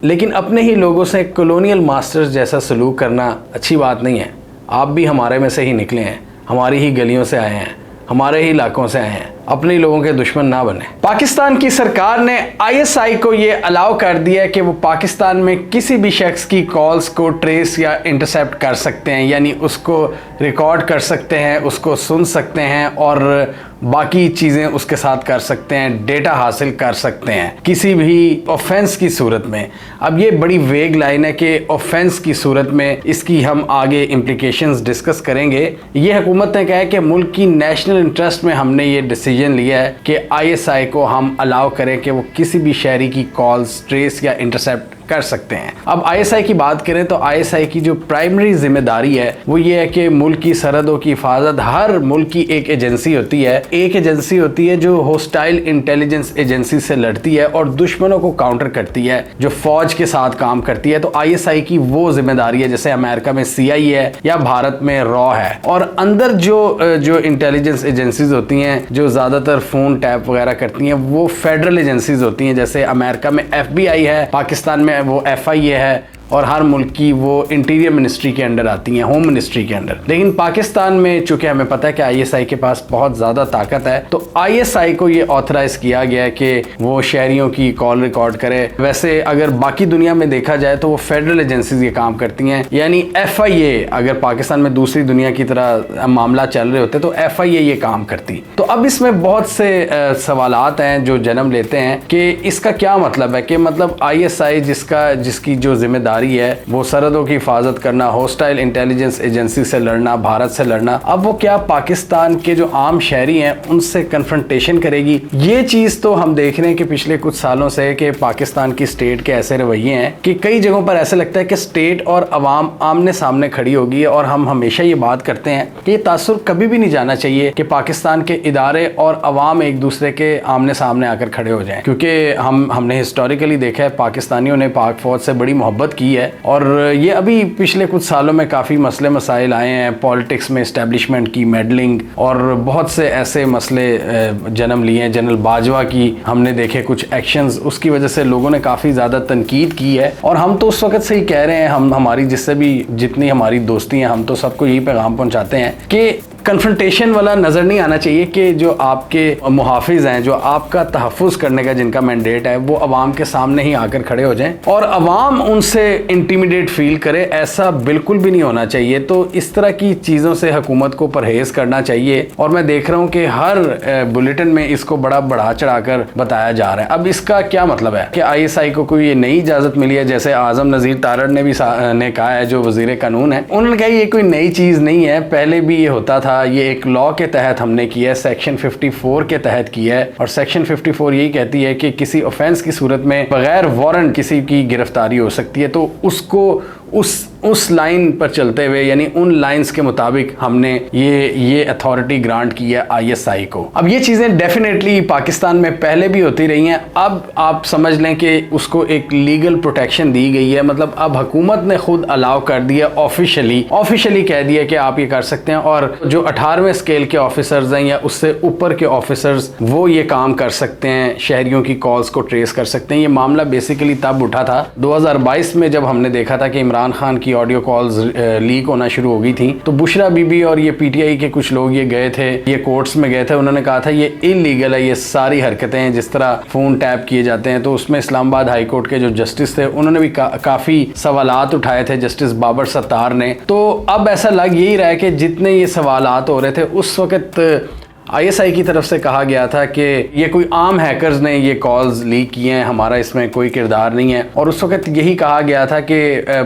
लेकिन अपने ही लोगों से कॉलोनियल मास्टर्स जैसा सलूक करना अच्छी बात नहीं है। आप भी हमारे में से ही निकले हैं, हमारी ही गलियों से आए हैं, हमारे ही इलाकों से आए हैं। अपने लोगों के दुश्मन ना बने। पाकिस्तान की सरकार ने आईएसआई को ये अलाउ कर दिया है कि वो पाकिस्तान में किसी भी शख्स की कॉल्स को ट्रेस या इंटरसेप्ट कर सकते हैं, यानी उसको रिकॉर्ड कर सकते हैं, उसको सुन सकते हैं और बाकी चीज़ें उसके साथ कर सकते हैं, डेटा हासिल कर सकते हैं किसी भी ऑफेंस की सूरत में। अब ये बड़ी वेग लाइन है कि ऑफेंस की सूरत में इसकी हम आगे इम्प्लीकेशंस डिस्कस करेंगे। ये हुकूमत ने कहा है कि मुल्क की नेशनल इंटरेस्ट में हमने ये डिसीजन लिया है कि आईएसआई को हम अलाउ करें कि वो किसी भी शहरी की कॉल्स ट्रेस या इंटरसेप्ट कर सकते हैं। अब आईएसआई की बात करें तो आईएसआई की जो प्राइमरी जिम्मेदारी है वो ये है कि मुल्क की सरहदों की हिफाजत, हर मुल्क की एक एजेंसी होती है, एक एजेंसी होती है जो होस्टाइल इंटेलिजेंस एजेंसी से लड़ती है और दुश्मनों को काउंटर करती है, जो फौज के साथ काम करती है। तो आईएसआई की वो जिम्मेदारी है, जैसे अमेरिका में सीआईए है या भारत में रॉ है। और अंदर जो इंटेलिजेंस एजेंसीज होती हैं जो ज्यादातर फोन टैप वगैरह करती हैं वो फेडरल एजेंसीज होती हैं। जैसे अमेरिका में एफबीआई है, पाकिस्तान में वो एफआईए है और हर मुल्क की वो इंटीरियर मिनिस्ट्री के अंडर आती हैं, होम मिनिस्ट्री के अंडर। लेकिन पाकिस्तान में चूंकि हमें पता है कि आईएसआई के पास बहुत ज़्यादा ताकत है, तो आईएसआई को ये ऑथराइज किया गया है कि वो शहरियों की कॉल रिकॉर्ड करे। वैसे अगर बाकी दुनिया में देखा जाए तो वो फेडरल एजेंसीज ये काम करती हैं, यानी एफआईए अगर पाकिस्तान में दूसरी दुनिया की तरह मामला चल रहे होते तो एफआईए ये काम करती। तो अब इसमें बहुत से सवालात हैं जो जन्म लेते हैं कि इसका क्या मतलब है, कि मतलब आईएसआई जिसकी जो जिम्मेदारी है वो सरहदों की हिफाजत करना, होस्टाइल इंटेलिजेंस एजेंसी से लड़ना, भारत से लड़ना, अब वो क्या पाकिस्तान के जो आम शहरी हैं उनसे कन्फ्रंटेशन करेगी। ये चीज तो हम देख रहे हैं कि पिछले कुछ सालों से कि पाकिस्तान की स्टेट के ऐसे रवैये हैं कि कई जगहों पर ऐसे लगता है कि स्टेट और अवाम आमने सामने खड़ी होगी। और हम हमेशा ये बात करते हैं कि ये तासुर कभी भी नहीं जाना चाहिए कि पाकिस्तान के इदारे और अवाम एक दूसरे के आमने सामने आकर खड़े हो जाएं, क्योंकि हमने हिस्टोरिकली देखा है पाकिस्तानियों ने पाक फौज से बड़ी मोहब्बत की है। और ये अभी पिछले कुछ सालों में काफ़ी मसले मसाइल आए हैं, पॉलिटिक्स में एस्टेब्लिशमेंट की मेडलिंग और बहुत से ऐसे मसले जन्म लिए हैं। जनरल बाजवा की हमने देखे कुछ एक्शंस, उसकी वजह से लोगों ने काफ़ी ज़्यादा तनकीद की है। और हम तो उस वक्त से ही कह रहे हैं, हमारी जिससे भी जितनी हमारी दोस्ती हैं, हम तो सबको यही पैगाम पहुँचाते हैं कि कन्फ्रंटेशन वाला नज़र नहीं आना चाहिए कि जो आपके मुहाफिज हैं, जो आपका तहफ़्फ़ुज़ करने का जिनका मैंडेट है, वो अवाम के सामने ही आकर खड़े हो जाएं और अवाम उनसे इंटिमिडेट फील करे। ऐसा बिल्कुल भी नहीं होना चाहिए। तो इस तरह की चीज़ों से हुकूमत को परहेज़ करना चाहिए। और मैं देख रहा हूँ कि हर बुलेटिन में इसको बड़ा बढ़ा चढ़ाकर बताया जा रहा है। अब इसका क्या मतलब है कि आईएसआई को कोई ये नई इजाज़त मिली है, जैसे आज़म नज़ीर तारड़ ने भी ने कहा है, जो वज़ीर कानून है, उन्होंने कहा ये कोई नई चीज़ नहीं है, पहले भी ये होता था। ये एक लॉ के तहत हमने किया है, सेक्शन 54 के तहत किया है। और सेक्शन 54 यही कहती है कि किसी ऑफेंस की सूरत में बगैर वारंट किसी की गिरफ्तारी हो सकती है। तो उसको उस लाइन पर चलते हुए, यानी उन लाइंस के मुताबिक हमने ये अथॉरिटी ग्रांट की है आईएसआई को। अब ये चीज़ें डेफिनेटली पाकिस्तान में पहले भी होती रही हैं। अब आप समझ लें कि उसको एक लीगल प्रोटेक्शन दी गई है। मतलब अब हुकूमत ने खुद अलाउ कर दिया, ऑफिशियली कह दिया कि आप ये कर सकते हैं। और जो 18वें स्केल के ऑफिसर्स हैं या उससे ऊपर के ऑफिसर्स, वो ये काम कर सकते हैं, शहरियों की कॉल्स को ट्रेस कर सकते हैं। ये मामला बेसिकली तब उठा था 2022 में, जब हमने देखा था कि इमरान खान की ऑडियो कॉल्स लीक होना शुरू हो गई थी। तो बुशरा बीबी और ये पीटीआई के कुछ लोग ये गए थे, ये कोर्ट्स में गए थे, उन्होंने कहा था ये इलीगल है, ये सारी हरकतें जिस तरह फोन टैप किए जाते हैं। तो उसमें इस्लामाबाद हाई कोर्ट के जो जस्टिस थे उन्होंने भी काफी सवालात उठाए थे, जस्टिस बाबर सत्तार ने। तो अब ऐसा लग यही रहा है कि जितने ये सवालात हो रहे थे उस वक्त आईएसआई की तरफ से कहा गया था कि ये कोई आम हैकर्स ने ये कॉल्स लीक किए हैं, हमारा इसमें कोई किरदार नहीं है। और उस वक्त यही कहा गया था कि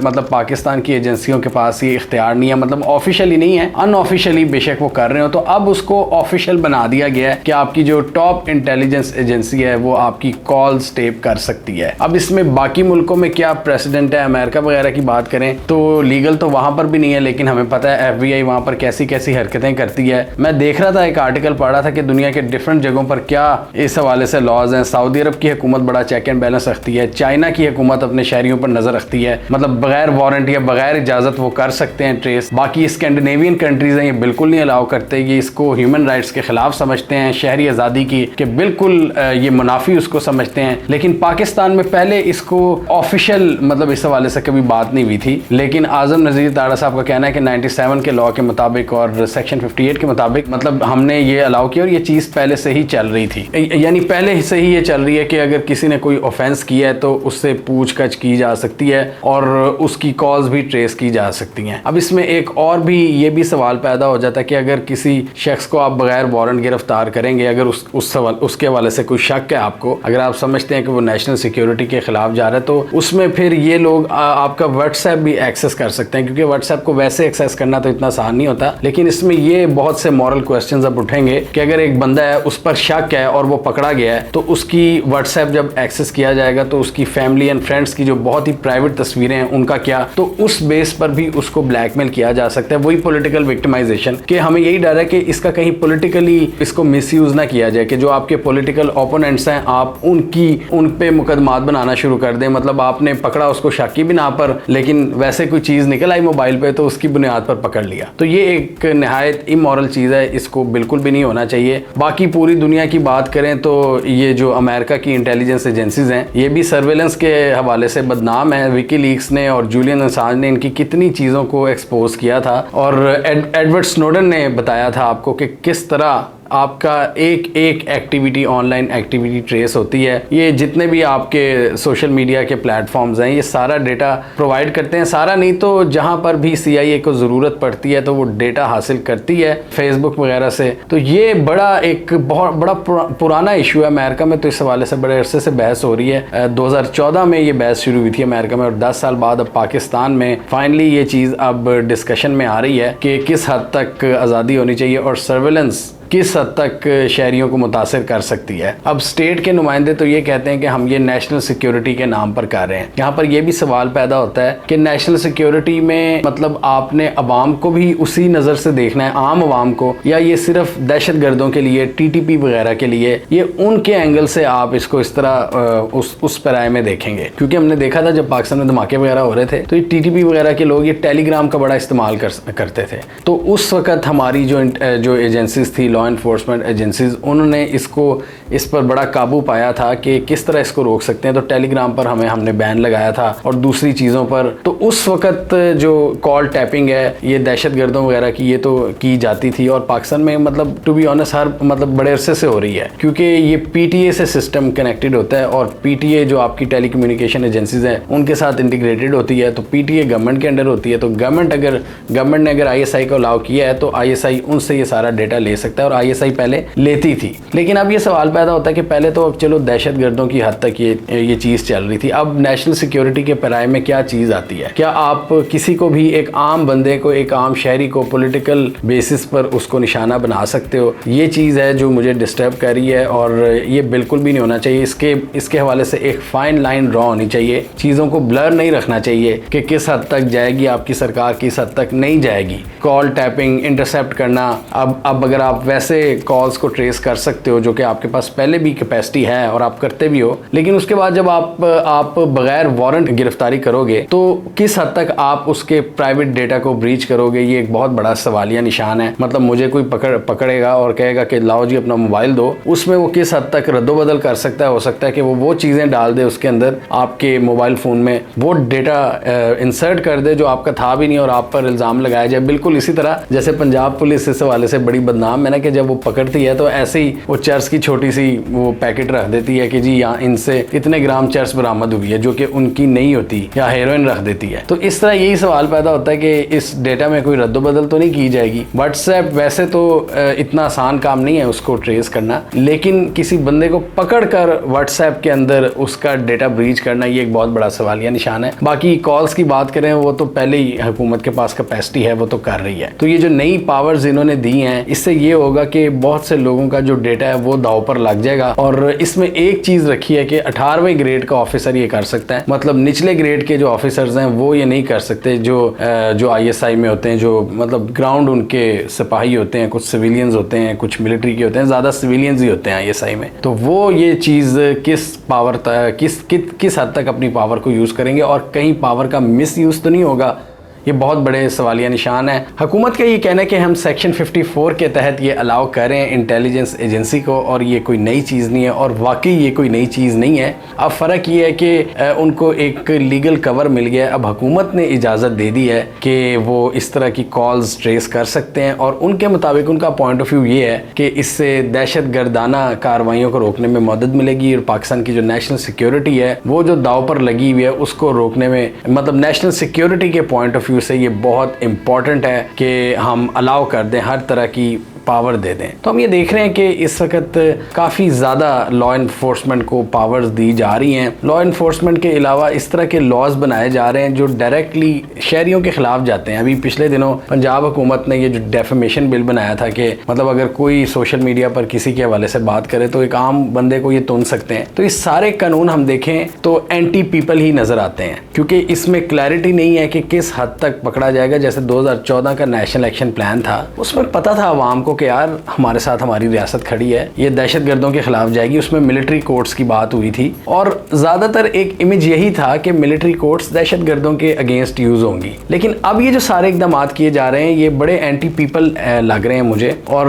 मतलब पाकिस्तान की एजेंसियों के पास ये इख्तियार नहीं है, मतलब ऑफिशियली नहीं है, अनऑफिशियली बेशक वो कर रहे हो। तो अब उसको ऑफिशियल बना दिया गया है कि आपकी जो टॉप इंटेलिजेंस एजेंसी है वो आपकी कॉल्स टेप कर सकती है। अब इसमें बाकी मुल्कों में क्या प्रेसिडेंट है, अमेरिका वगैरह की बात करें तो लीगल तो वहां पर भी नहीं है, लेकिन हमें पता है एफबीआई वहां पर कैसी कैसी हरकतें करती है। मैं देख रहा था एक आर्टिकल आर्टिकल पढ़ा था कि दुनिया के डिफरेंट जगहों पर क्या इस हवाले से लॉज हैं। सऊदी अरब की हुकूमत बड़ा चेक एंड बैलेंस रखती है, चाइना की हुकूमत अपने शहरियों पर नजर रखती है, मतलब बगैर वारंट या बगैर इजाजत वो कर सकते हैं ट्रेस। बाकी स्कैंडिनेवियन कंट्रीज हैं, ये बिल्कुल नहीं अलाउ करते, ये इसको ह्यूमन राइट्स के खिलाफ समझते हैं, शहरी आज़ादी की कि बिल्कुल ये मुनाफी उसको समझते हैं। लेकिन पाकिस्तान में पहले इसको ऑफिशियल मतलब इस हवाले से कभी बात नहीं हुई थी, लेकिन आजम नज़ीर ताड़ा साहब का कहना है कि 97 के लॉ के मुताबिक और सेक्शन 58 के मुताबिक मतलब हमने ये अलाउ किया और ये चीज़ पहले से ही चल रही थी, यानी पहले से ही ये चल रही है कि अगर किसी ने कोई ऑफेंस किया है तो उससे पूछताछ की जा सकती है और उसकी कॉज भी ट्रेस की जा सकती हैं। अब इसमें एक और भी ये भी सवाल पैदा हो जाता है कि अगर किसी शख्स को आप बगैर वारंट गिरफ्तार करेंगे, अगर उसके हवाले से कोई शक है आपको, अगर आप समझते हैं कि वो नेशनल सिक्योरिटी के खिलाफ जा रहा है, तो उसमें फिर ये लोग आपका व्हाट्सएप भी एक्सेस कर सकते हैं, क्योंकि व्हाट्सएप को वैसे एक्सेस करना तो इतना आसान नहीं होता। लेकिन इसमें ये बहुत से मॉरल क्वेश्चंस अब उठेंगे कि अगर एक बंदा है उस पर शक है और वो पकड़ा गया है, तो उसकी व्हाट्सएप जब एक्सेस किया जाएगा तो उसकी फैमिली एंड फ्रेंड्स की जो बहुत ही प्राइवेट तस्वीरें हैं उनका क्या, तो उस बेस पर भी उसको ब्लैकमेल किया जा सकता है। वही पॉलिटिकल विक्टिमाइजेशन कि हमें यही डर है कि इसका कहीं पॉलिटिकली इसको मिसयूज ना किया जाए, कि जो आपके पॉलिटिकल ओपोनेंट्स हैं आप उन पे मुकदमात बनाना शुरू कर दें। मतलब आपने पकड़ा उसको शक की बिना पर, लेकिन वैसे कोई चीज निकल आई मोबाइल पे तो उसकी बुनियाद पर पकड़ लिया। तो ये एक निहायत इमोरल चीज है, इसको बिल्कुल भी नहीं होना चाहिए। बाकी पूरी दुनिया की बात करें तो ये जो अमेरिका की इंटेलिजेंस एजेंसीज हैं ये भी सर्वेलेंस के हवाले से बदनाम है। विकीलीक्स ने और जूलियन असांज ने इनकी कितनी चीज़ों को एक्सपोज किया था, और एडवर्ड स्नोडन ने बताया था आपको कि किस तरह आपका एक एक्टिविटी, ऑनलाइन एक्टिविटी ट्रेस होती है। ये जितने भी आपके सोशल मीडिया के प्लेटफॉर्म्स हैं ये सारा डेटा प्रोवाइड करते हैं, सारा नहीं तो जहां पर भी CIA को ज़रूरत पड़ती है तो वो डेटा हासिल करती है फेसबुक वगैरह से। तो ये एक बहुत बड़ा पुराना इशू है अमेरिका में, तो इस हवाले से बड़े अरसे से बहस हो रही है। 2014 में ये बहस शुरू हुई थी अमेरिका में, और 10 साल बाद अब पाकिस्तान में फाइनली ये चीज़ अब डिस्कशन में आ रही है कि किस हद तक आज़ादी होनी चाहिए और सर्वेलेंस किस हद तक शहरियों को मुतासिर कर सकती है। अब स्टेट के नुमाइंदे तो ये कहते हैं कि हम ये नेशनल सिक्योरिटी के नाम पर कर रहे हैं। यहाँ पर यह भी सवाल पैदा होता है कि नेशनल सिक्योरिटी में मतलब आपने अवाम को भी उसी नज़र से देखना है, आम अवाम को, या ये सिर्फ दहशत गर्दों के लिए, TTP वगैरह के लिए, ये उनके एंगल से आप इसको इस तरह उस पैराए में देखेंगे। क्योंकि हमने देखा था जब पाकिस्तान में धमाके वगैरह हो रहे थे तो ये TTP वगैरह के लोग ये टेलीग्राम का बड़ा इस्तेमाल करते थे। तो उस वक्त हमारी जो एजेंसीज थी, लॉ एनफोर्समेंट एजेंसीज, उन्होंने इस पर बड़ा काबू पाया था कि किस तरह इसको रोक सकते हैं। तो टेलीग्राम पर हमने बैन लगाया था और दूसरी चीज़ों पर। तो उस वक्त जो कॉल टैपिंग है ये दहशत गर्दों वगैरह की, ये तो की जाती थी, और पाकिस्तान में मतलब टू बी ऑनेस्ट हर मतलब बड़े अरसे से हो रही है, क्योंकि ये PTA से सिस्टम कनेक्टेड होता है, और PTA जो आपकी टेलीकम्युनिकेशन एजेंसीज हैं उनके साथ इंटीग्रेटेड होती है। तो PTA गवर्नमेंट के अंडर होती है, तो गवर्नमेंट ने अगर ISI को अलाउ किया है तो ISI उनसे ये सारा डेटा ले सकता है, और ISI पहले लेती थी। लेकिन अब ये सवाल पैदा होता है कि पहले तो अब चलो दहशत गर्दों की हद तक ये चीज़ चल रही थी, अब नेशनल सिक्योरिटी के पैराए में क्या चीज़ आती है? क्या आप किसी को भी, एक आम बंदे को, एक आम शहरी को पॉलिटिकल बेसिस पर उसको निशाना बना सकते हो? ये चीज़ है जो मुझे डिस्टर्ब कर रही है, और ये बिल्कुल भी नहीं होना चाहिए। इसके हवाले से एक फाइन लाइन ड्रॉ होनी चाहिए, चीज़ों को ब्लर नहीं रखना चाहिए कि किस हद तक जाएगी आपकी सरकार, किस हद तक नहीं जाएगी। कॉल टैपिंग, इंटरसेप्ट करना, अब अगर आप वैसे कॉल्स को ट्रेस कर सकते हो जो कि आपके पास पहले भी कैपेसिटी है और आप करते भी हो, लेकिन उसके बाद जब आप बगैर वारंट गिरफ्तारी करोगे तो किस हद तक आप उसके प्राइवेट डेटा को ब्रीच करोगे, ये एक बहुत बड़ा सवालिया निशान है। मतलब मुझे कोई पकड़ेगा और कहेगा कि लाओ जी अपना मोबाइल दो, उसमें वो किस हद तक रद्दोबदल कर सकता है। हो सकता है कि वो चीज़ें डाल दे उसके अंदर, आपके मोबाइल फ़ोन में वो डेटा इंसर्ट कर दे जो आपका था भी नहीं, और आप पर इल्ज़ाम लगाया जाए। बिल्कुल इसी तरह जैसे पंजाब पुलिस इस हवाले से बड़ी बदनाम है ना, कि जब वो पकड़ती है तो ऐसे ही वो चर्च की छोटी सी वो पैकेट रख देती है कि जी यहाँ इनसे इतने ग्राम चर्च बरामद हुई है, जो कि उनकी नहीं होती, या हेरोइन रख देती है। तो इस तरह यही सवाल पैदा होता है कि इस डेटा में कोई रद्दोबदल तो नहीं की जाएगी। व्हाट्सएप वैसे तो इतना आसान काम नहीं है उसको ट्रेस करना, लेकिन किसी बंदे को पकड़ कर व्हाट्सएप के अंदर उसका डेटा ब्रीच करना, ये एक बहुत बड़ा सवालिया निशान है। बाकी कॉल्स की बात करें, वो तो पहले ही हुकूमत के पास कैपेसिटी है, वो तो कर रही है। तो ये जो नई पावर्स इन्होंने दी हैं, इससे ये होगा कि बहुत से लोगों का जो डेटा है वो दाव पर लग जाएगा। और इसमें एक चीज़ रखी है कि 18वें ग्रेड का ऑफिसर ये कर सकता है, मतलब निचले ग्रेड के जो ऑफिसर्स हैं वो ये नहीं कर सकते, जो ISI में होते हैं, जो मतलब ग्राउंड उनके सिपाही होते हैं, कुछ सिविलियंस होते हैं, कुछ मिलिट्री के होते हैं, ज़्यादा सिविलियंस ही होते हैं ISI में। तो वो ये चीज़ किस हद तक अपनी पावर को यूज़ करेंगे और कहीं पावर का मिस यूज़ तो नहीं होगा, ये बहुत बड़े सवालिया निशान है। हुकूमत का ये कहना है कि हम सेक्शन 54 के तहत ये अलाउ कर रहे हैं इंटेलिजेंस एजेंसी को, और ये कोई नई चीज़ नहीं है, और वाकई ये कोई नई चीज़ नहीं है। अब फ़र्क ये है कि उनको एक लीगल कवर मिल गया है। अब हुकूमत ने इजाज़त दे दी है कि वो इस तरह की कॉल्स ट्रेस कर सकते हैं, और उनके मुताबिक उनका पॉइंट ऑफ व्यू ये है कि इससे दहशत गर्दाना कार्रवाइयों को रोकने में मदद मिलेगी, और पाकिस्तान की जो नेशनल सिक्योरिटी है वो जो दाव पर लगी हुई है उसको रोकने में, मतलब नेशनल सिक्योरिटी के पॉइंट ऑफ व्यू से ये बहुत इंपॉर्टेंट है कि हम अलाउ कर दें, हर तरह की पावर दे दें। तो हम ये देख रहे हैं कि इस वक्त काफ़ी ज़्यादा लॉ इन्फोर्समेंट को पावर्स दी जा रही हैं। लॉ इन्फोर्समेंट के अलावा इस तरह के लॉज बनाए जा रहे हैं जो डायरेक्टली शहरियों के खिलाफ जाते हैं। अभी पिछले दिनों पंजाब हुकूमत ने ये जो डेफेमेशन बिल बनाया था कि मतलब अगर कोई सोशल मीडिया पर किसी के हवाले से बात करे तो एक आम बंदे को ये तुन सकते हैं। तो इस सारे कानून हम देखें तो एंटी पीपल ही नज़र आते हैं, क्योंकि इसमें क्लैरिटी नहीं है कि किस हद तक पकड़ा जाएगा। जैसे 2014 का नेशनल एक्शन प्लान था, उसमें पता था आवाम को कि यार हमारे साथ हमारी रियासत खड़ी है, ये दहशतगर्दों के खिलाफ जाएगी। उसमें मिलिट्री कोर्ट्स की बात हुई थी, और ज़्यादातर एक इमेज यही था कि मिलिट्री कोर्ट्स दहशतगर्दों के अगेंस्ट यूज़ होंगी। लेकिन अब ये जो सारे इकदाम किए जा रहे हैं ये बड़े एंटी पीपल लग रहे हैं मुझे, और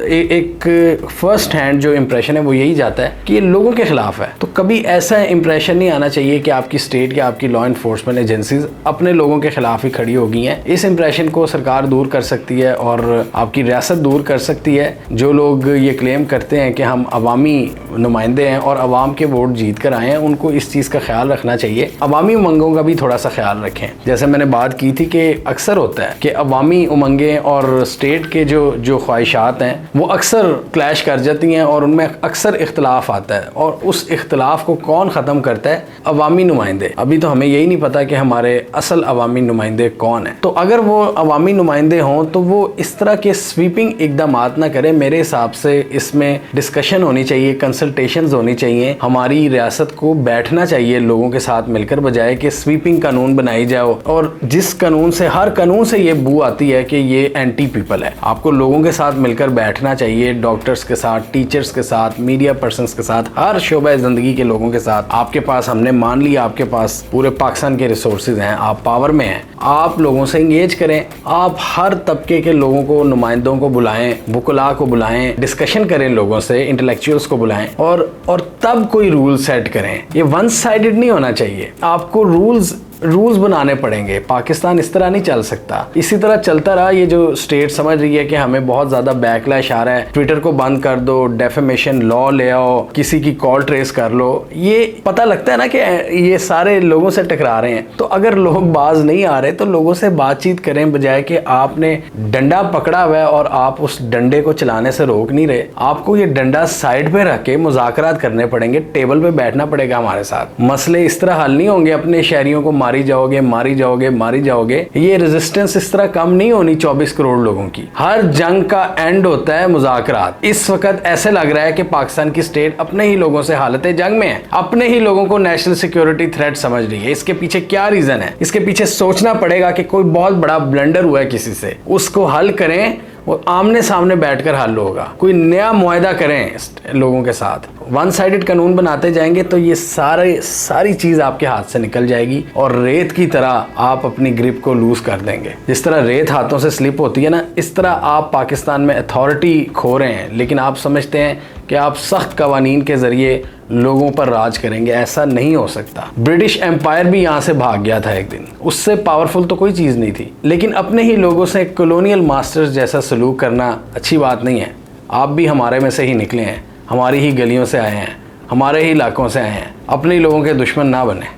एक फर्स्ट हैंड जो इम्प्रेशन है वो यही जाता है कि ये लोगों के खिलाफ है। तो कभी ऐसा इम्प्रेशन नहीं आना चाहिए कि आपकी स्टेट या आपकी लॉ इन्फोर्समेंट एजेंसीज अपने लोगों के खिलाफ ही खड़ी हो गई हैं। इस इम्प्रेशन को सरकार दूर कर सकती है और आपकी रियासत दूर कर सकती है। जो लोग ये क्लेम करते हैं कि हम अवामी नुमाइंदे हैं और अवाम के वोट जीत कर आए हैं, उनको इस चीज़ का ख्याल रखना चाहिए। अवामी उमंगों का भी थोड़ा सा ख्याल रखें। जैसे मैंने बात की थी कि अक्सर होता है कि अवामी उमंगें और स्टेट के जो ख्वाहिशात हैं वो अक्सर क्लैश कर जाती हैं, और उनमें अक्सर इख्तलाफ आता है, और उस इख्तलाफ को कौन ख़त्म करता है? अवामी नुमाइंदे। अभी तो हमें यही नहीं पता कि हमारे असल अवामी नुमाइंदे कौन हैं। तो अगर वो अवामी नुमाइंदे हों तो वो इस तरह के स्वीपिंग इकदाम ना करें। मेरे हिसाब से इसमें डिस्कशन होनी चाहिए, कंसल्टेशंस होनी चाहिए, हमारी रियासत को बैठना चाहिए लोगों के साथ मिलकर, बजाय कि स्वीपिंग कानून बनाई जाओ। और जिस कानून से, हर कानून से ये बू आती है कि ये एंटी पीपल है। आपको लोगों के साथ मिलकर बैठना चाहिए, डॉक्टर्स के साथ, टीचर्स के साथ, मीडिया पर्सन्स के साथ, हर शोबे ज़िंदगी के लोगों के साथ। आपके पास, हमने मान लिया आपके पास पूरे पाकिस्तान के रिसोर्सेज हैं, आप पावर में हैं, आप लोगों से इंगेज करें। आप हर तबके के लोगों को, नुमाइंदों को बुलाएं, वुकला को बुलाएं, डिस्कशन करें लोगों से, इंटेलेक्चुअल्स को बुलाएं, और तब कोई रूल सेट करें। ये वन साइडेड नहीं होना चाहिए। आपको रूल्स बनाने पड़ेंगे। पाकिस्तान इस तरह नहीं चल सकता। इसी तरह चलता रहा, ये जो स्टेट समझ रही है कि हमें बहुत ज़्यादा बैकलैश आ रहा है, ट्विटर को बंद कर दो, डेफेमेशन लॉ ले आओ, किसी की कॉल ट्रेस कर लो, ये पता लगता है ना कि ये सारे लोगों से टकरा रहे हैं। तो अगर लोग बाज नहीं आ रहे तो लोगों से बातचीत करें, बजाय कि आपने डंडा पकड़ा हुआ है और आप उस डंडे को चलाने से रोक नहीं रहे। आपको ये डंडा साइड पे रख के मुज़ाकरात करने पड़ेंगे, टेबल पे बैठना पड़ेगा हमारे साथ। मसले इस तरह हल नहीं होंगे अपने शहरियों को मारी जाओगे। ये रेजिस्टेंस इस तरह कम नहीं होनी 24 करोड़ लोगों की। हर जंग का एंड होता है मुज़ाकरात। इस वक्त ऐसे लग रहा है कि पाकिस्तान की स्टेट अपने ही लोगों से हालत जंग में है, अपने ही लोगों को नेशनल सिक्योरिटी थ्रेट समझ रही है। इसके पीछे क्या रीजन है? इसके पीछे सोचना पड़ेगा कि कोई बहुत बड़ा ब्लंडर हुआ है किसी से, उसको हल करें, वो आमने सामने बैठकर हल होगा। कोई नया मुआहदा करें लोगों के साथ। वन साइडेड कानून बनाते जाएंगे तो ये सारी चीज़ आपके हाथ से निकल जाएगी, और रेत की तरह आप अपनी ग्रिप को लूज कर देंगे। जिस तरह रेत हाथों से स्लिप होती है ना, इस तरह आप पाकिस्तान में अथॉरिटी खो रहे हैं। लेकिन आप समझते हैं कि आप सख्त कवानीन के ज़रिए लोगों पर राज करेंगे। ऐसा नहीं हो सकता। ब्रिटिश एम्पायर भी यहाँ से भाग गया था एक दिन, उससे पावरफुल तो कोई चीज़ नहीं थी। लेकिन अपने ही लोगों से कॉलोनियल मास्टर्स जैसा सलूक करना अच्छी बात नहीं है। आप भी हमारे में से ही निकले हैं, हमारी ही गलियों से आए हैं, हमारे ही इलाकों से आए हैं। अपने लोगों के दुश्मन ना बने।